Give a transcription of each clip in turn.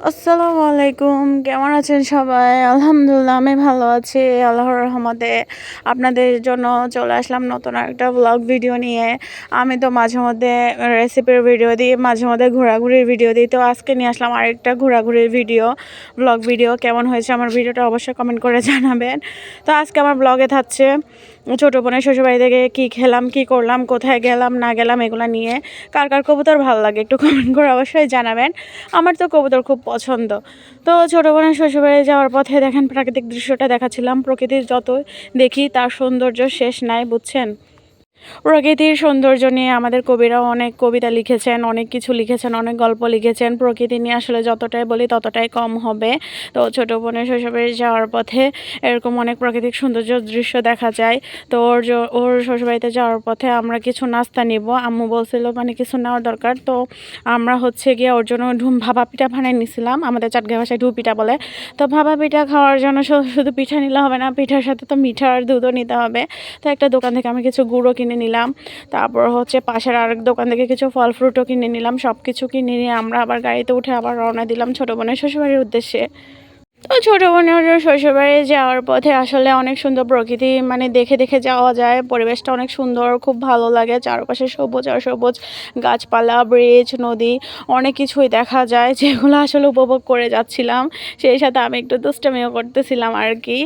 আসসালামু আলাইকুম, কেমন আছেন সবাই? আলহামদুলিল্লাহ আমি ভালো আছি আল্লাহর রহমতে। আপনাদের জন্য চলে আসলাম নতুন একটা ব্লগ ভিডিও নিয়ে। আমি তো মাঝে মধ্যে রেসিপির ভিডিও দিই, মাঝে মধ্যে ঘোরাঘুরির ভিডিও দিই। তো আজকে নিয়ে আসলাম আরেকটা ঘোরাঘুরির ভিডিও, ব্লগ ভিডিও। কেমন হয়েছে আমার ভিডিওটা অবশ্যই কমেন্ট করে জানাবেন। তো আজকে আমার ব্লগে থাকছে ছোটো বোনের শ্বশুরবাড়ি থেকে কী খেলাম, কী করলাম, কোথায় গেলাম না গেলাম, এগুলো নিয়ে। কার কার কবুতর ভালো লাগে একটু কমেন্ট করে অবশ্যই জানাবেন। আমার তো কবুতর খুব পছন্দ। তো ছোটো বোনের শ্বশুরবাড়ি যাওয়ার পথে দেখেন প্রাকৃতিক দৃশ্যটা দেখাচ্ছিলাম। প্রকৃতির যতই দেখি তার সৌন্দর্য শেষ নাই, বুঝছেন। প্রকৃতির সৌন্দর্য নিয়ে আমাদের কবিরাও অনেক কবিতা লিখেছেন, অনেক কিছু লিখেছেন, অনেক গল্প লিখেছেন। প্রকৃতি নিয়ে আসলে যতটাই বলি ততটাই কম হবে। তো ছোটো বোনের শ্বশুরবাড়ি যাওয়ার পথে এরকম অনেক প্রাকৃতিক সৌন্দর্য দৃশ্য দেখা যায়। তো ওর শ্বশুরবাড়িতে যাওয়ার পথে আমরা কিছু নাস্তা নিব। আম্মু বলছিল মানে কিছু নেওয়ার দরকার। তো আমরা হচ্ছে গিয়ে ওর জন্য ভাপা পিঠা বানিয়ে নিয়েছিলাম, আমাদের চাটগাঁও ভাষায় ঢু পিঠা বলে। তো ভাপা পিঠা খাওয়ার জন্য শুধু পিঠা নিলে হবে না, পিঠার সাথে তো মিঠা আর দুধও নিতে হবে। তো একটা দোকান থেকে আমি কিছু গুঁড়ো কিনে নিলাম। তারপর হচ্ছে পাশের আরেক দোকান থেকে কিছু ফল ফ্রুটও কিনে নিলাম। সব কিছু কিনে নিয়ে আমরা আবার গাড়িতে উঠে আবার রওনা দিলাম ছোটো বোনের শ্বশুরবাড়ির উদ্দেশ্যে। তো ছোটো বোনের শ্বশুরবাড়ি যাওয়ার পথে আসলে অনেক সুন্দর প্রকৃতি, মানে দেখে দেখে যাওয়া যায়। পরিবেশটা অনেক সুন্দর, খুব ভালো লাগে। চারপাশে সবুজ আর সবুজ গাছপালা, ব্রিজ, নদী, অনেক কিছুই দেখা যায়, যেগুলো আসলে উপভোগ করে যাচ্ছিলাম। সেই সাথে আমি একটু দুষ্টামিও করতেছিলাম আর কি।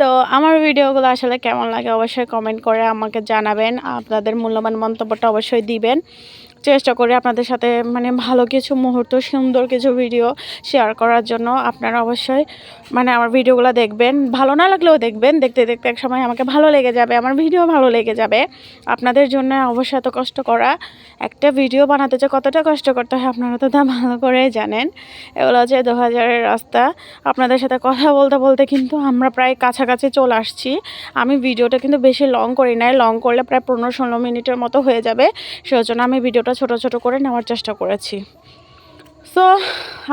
তো আমার ভিডিওগুলো আসলে কেমন লাগে অবশ্যই কমেন্ট করে আমাকে জানাবেন। আপনাদের মূল্যবান মন্তব্যটা অবশ্যই দিবেন। চেষ্টা করি আপনাদের সাথে মানে ভালো কিছু মুহূর্ত, সুন্দর কিছু ভিডিও শেয়ার করার জন্য। আপনারা অবশ্যই মানে আমার ভিডিওগুলো দেখবেন, ভালো না লাগলেও দেখবেন। দেখতে দেখতে এক সময় আমাকে ভালো লেগে যাবে, আমার ভিডিও ভালো লেগে যাবে। আপনাদের জন্য অবশ্যই এত কষ্ট করা, একটা ভিডিও বানাতে যে কতটা কষ্ট করতে হয় আপনারা তো তা ভালো করে জানেন। এগুলো হচ্ছে 2000-এর রাস্তা। আপনাদের সাথে কথা বলতে বলতে কিন্তু আমরা প্রায় কাছাকাছি চলে আসছি। আমি ভিডিওটা কিন্তু বেশি লং করি নাই, লং করলে প্রায় 15-16 মিনিটের মতো হয়ে যাবে। সেজন্য আমি ভিডিওটা ছোট ছোট করে নেওয়ার চেষ্টা করেছি। সো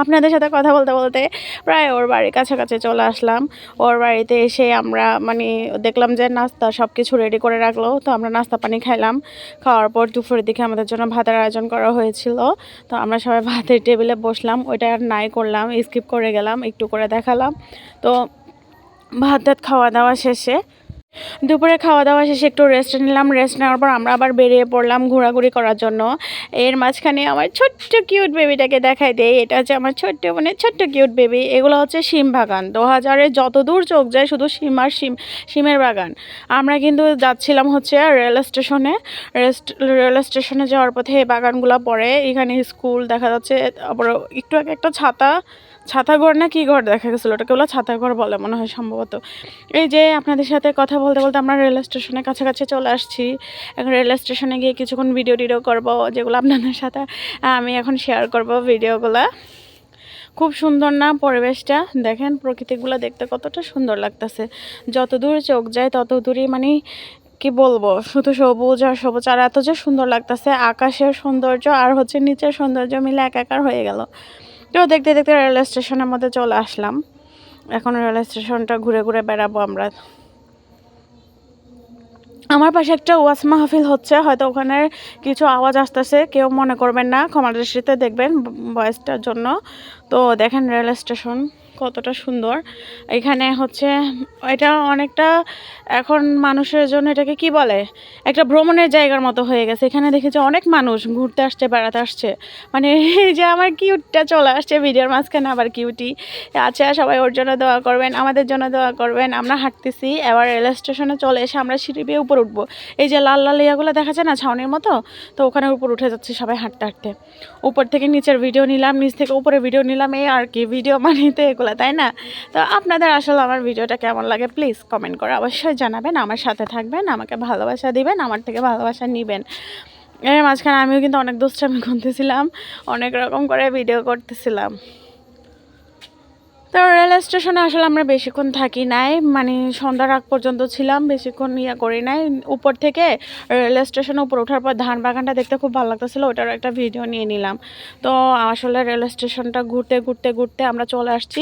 আপনাদের সাথে কথা বলতে বলতে প্রায় ওর বাড়ির কাছাকাছি চলে আসলাম। ওর বাড়িতে এসে আমরা মানে দেখলাম যে নাস্তা সব কিছু রেডি করে রাখলো। তো আমরা নাস্তা পানি খাইলাম। খাওয়ার পর দুপুরের দিকে আমাদের জন্য ভাতের আয়োজন করা হয়েছিল। তো আমরা সবাই ভাতের টেবিলে বসলাম, ওইটা আর নাই করলাম, স্কিপ করে গেলাম, একটু করে দেখালাম। তো ভাত টাত খাওয়া দাওয়া শেষে, দুপুরে খাওয়া দাওয়া শেষে একটু রেস্ট নিলাম। রেস্ট নেওয়ার পর আমরা আবার বেরিয়ে পড়লাম ঘোরাঘুরি করার জন্য। এর মাঝখানে আমার ছোট্ট কিউট বেবিটাকে দেখাই দেয়। এটা হচ্ছে আমার ছোট্ট মানে ছোট্ট কিউট বেবি। এগুলো হচ্ছে শিম বাগান। 2000-এ যত দূর চোখ যায় শুধু শিম আর শিমের বাগান। আমরা কিন্তু যাচ্ছিলাম হচ্ছে রেল স্টেশনে। রেল স্টেশনে যাওয়ার পথে এই বাগানগুলো পড়ে। এখানে স্কুল দেখা যাচ্ছে। তারপর একটু আগে একটা ছাতাঘর না কি ঘর দেখা গেছিলো, ওটাকে বলে ছাতাঘর বলে মনে হয় সম্ভবত। এই যে আপনাদের সাথে কথা বলতে বলতে আমরা রেল স্টেশনের কাছাকাছি চলে আসছি। এখন রেল স্টেশনে গিয়ে কিছুক্ষণ ভিডিও টিডিও করবো, যেগুলো আপনাদের সাথে আমি এখন শেয়ার করব ভিডিওগুলো। খুব সুন্দর না পরিবেশটা? দেখেন প্রকৃতিগুলো দেখতে কতটা সুন্দর লাগতেছে। যত দূর চোখ যায় তত দূরই মানে কি বলবো, শুধু সবুজ আর সবুজ। আর এত যে সুন্দর লাগতেছে, আকাশের সৌন্দর্য আর হচ্ছে নিচের সৌন্দর্য মিলে একাকার হয়ে গেল। তো দেখতে দেখতে রেল স্টেশনের মধ্যে চলে আসলাম। এখন রেল স্টেশনটা ঘুরে ঘুরে বেড়াবো আমরা। আমার পাশে একটা ওয়াজ মাহফিল হচ্ছে, হয়তো ওখানে কিছু আওয়াজ আসতেছে, কেউ মনে করবেন না, ক্ষমার দৃষ্টিতে দেখবেন ভয়েসটার জন্য। তো দেখেন রেল স্টেশন কতটা সুন্দর। এখানে হচ্ছে এটা অনেকটা এখন মানুষের জন্য এটাকে কি বলে, একটা ভ্রমণের জায়গার মতো হয়ে গেছে। এখানে দেখেছি অনেক মানুষ ঘুরতে আসছে, বেড়াতে আসছে। মানে এই যে আমার কিউটটা চলে আসছে ভিডিওর মাঝখানে, আবার কিউটি আচ্ছা, সবাই ওর জন্য দোয়া করবেন, আমাদের জন্য দোয়া করবেন। আমরা হাঁটতেছি, এবার রেল স্টেশনে চলে এসে আমরা সিঁড়ি বেয়ে উপর উঠবো। এই যে লাল লাল ইয়াগুলো দেখা যায় না ছাউনির মতো, তো ওখানে উপর উঠে যাচ্ছি সবাই হাঁটতে হাঁটতে। উপর থেকে নিচের ভিডিও নিলাম, নিচ থেকে উপরে ভিডিও নিলাম, এই আর কি। ভিডিও মানে তো এগুলো, তাই না? তো আপনাদের আসলে আমার ভিডিওটা কেমন লাগে প্লিজ কমেন্ট করে অবশ্যই জানাবেন। আমার সাথে থাকবেন, আমাকে ভালোবাসা দিবেন, আমার থেকে ভালোবাসা নেবেন। এর মাঝখানে আমিও কিন্তু অনেক দুষ্টামি করতেছিলাম, অনেক রকম করে ভিডিও করতেছিলাম। তো রেল স্টেশনে আসলে আমরা বেশিক্ষণ থাকি নাই, মানে সন্ধ্যার আগ পর্যন্ত ছিলাম, বেশিক্ষণ ইয়ে করি নাই। উপর থেকে রেল স্টেশনে উপর ওঠার পর ধান বাগানটা দেখতে খুব ভালো লাগতেছিলো, ওটারও একটা ভিডিও নিয়ে নিলাম। তো আসলে রেল স্টেশনটা ঘুরতে ঘুরতে ঘুরতে আমরা চলে আসছি।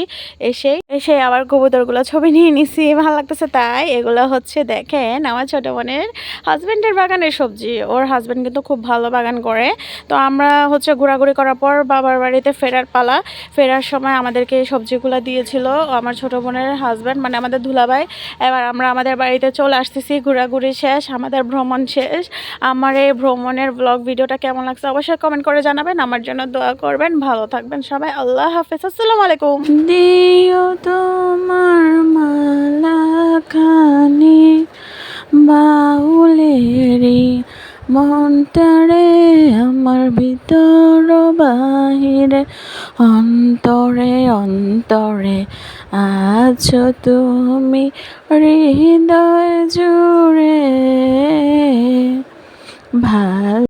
এসে এসে আবার কবুতরগুলো ছবি নিয়ে নিছি, ভালো লাগতেছে তাই। এগুলো হচ্ছে দেখেন আমার ছোটো বোনের হাজব্যান্ডের বাগানের সবজি, ওর হাজব্যান্ড কিন্তু খুব ভালো বাগান করে। তো আমরা হচ্ছে ঘোরাঘুরি করার পর বাবার বাড়িতে ফেরার পালা, ফেরার সময় আমাদেরকে এই সবজিগুলো দিয়েছিল আমার ছোটো বোনের হাজব্যান্ড, মানে আমাদের দুলাভাই। এবার আমরা আমাদের বাড়িতে চলে আসতেছি, ঘোরাঘুরি শেষ, আমাদের ভ্রমণ শেষ। আমার এই ভ্রমণের ব্লগ ভিডিওটা কেমন লাগছে অবশ্যই কমেন্ট করে জানাবেন, আমার জন্য দোয়া করবেন। ভালো থাকবেন সবাই, আল্লাহ হাফেজ, আসসালামু আলাইকুম। দিও তোমার মালা খানি বাউলেরি মনটারে আমার ভিতর বাহিরে অন্তরে অন্তরে আছো তুমি হৃদয় জুড়ে ভাল